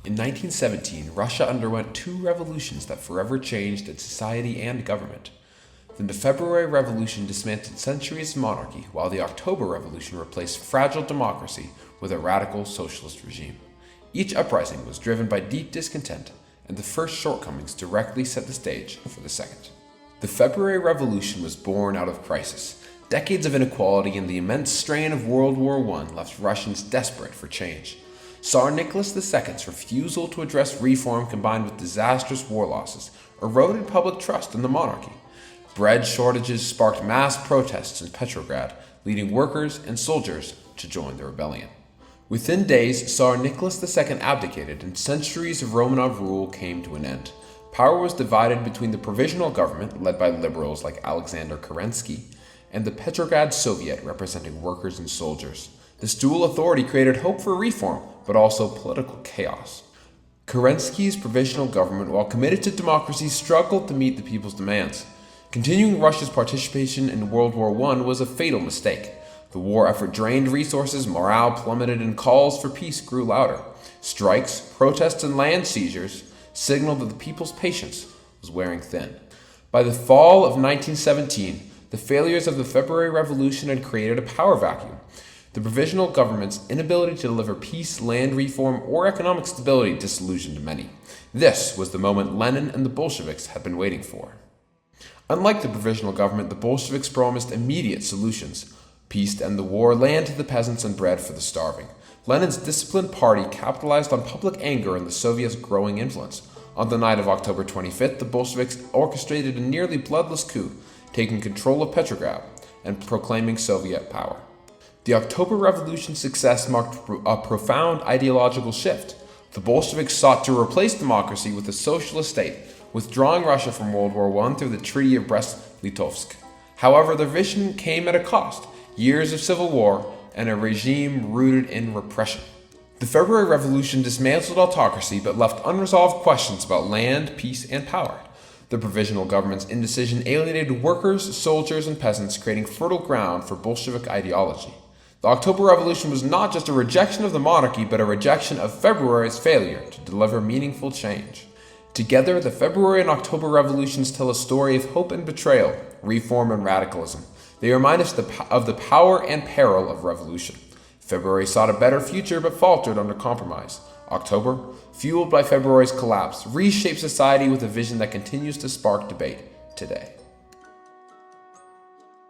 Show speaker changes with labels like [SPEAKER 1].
[SPEAKER 1] In 1917, Russia underwent two revolutions that forever changed its society and government. The February Revolution dismantled centuries of monarchy, while the October Revolution replaced fragile democracy with a radical socialist regime. Each uprising was driven by deep discontent, and the first shortcomings directly set the stage for the second. The February Revolution was born out of crisis. Decades of inequality and the immense strain of World War I left Russians desperate for change. Tsar Nicholas II's refusal to address reform combined with disastrous war losses eroded public trust in the monarchy. Bread shortages sparked mass protests in Petrograd, leading workers and soldiers to join the rebellion. Within days, Tsar Nicholas II abdicated and centuries of Romanov rule came to an end. Power was divided between the Provisional Government, led by liberals like Alexander Kerensky, and the Petrograd Soviet, representing workers and soldiers. This dual authority created hope for reform, but also political chaos. Kerensky's provisional government, while committed to democracy, struggled to meet the people's demands. Continuing Russia's participation in World War I was a fatal mistake. The war effort drained resources, morale plummeted, and calls for peace grew louder. Strikes, protests, and land seizures signaled that the people's patience was wearing thin. By the fall of 1917, the failures of the February Revolution had created a power vacuum. The provisional government's inability to deliver peace, land reform, or economic stability disillusioned many. This was the moment Lenin and the Bolsheviks had been waiting for. Unlike the provisional government, the Bolsheviks promised immediate solutions: peace to end the war, land to the peasants, and bread for the starving. Lenin's disciplined party capitalized on public anger and the Soviets' growing influence. On the night of October 25th, the Bolsheviks orchestrated a nearly bloodless coup, taking control of Petrograd and proclaiming Soviet power. The October Revolution's success marked a profound ideological shift. The Bolsheviks sought to replace democracy with a socialist state, withdrawing Russia from World War I through the Treaty of Brest-Litovsk. However, their vision came at a cost: years of civil war and a regime rooted in repression. The February Revolution dismantled autocracy but left unresolved questions about land, peace, and power. The provisional government's indecision alienated workers, soldiers, and peasants, creating fertile ground for Bolshevik ideology. The October Revolution was not just a rejection of the monarchy, but a rejection of February's failure to deliver meaningful change. Together, the February and October Revolutions tell a story of hope and betrayal, reform and radicalism. They remind us of the power and peril of revolution. February sought a better future but faltered under compromise. October, fueled by February's collapse, reshaped society with a vision that continues to spark debate today.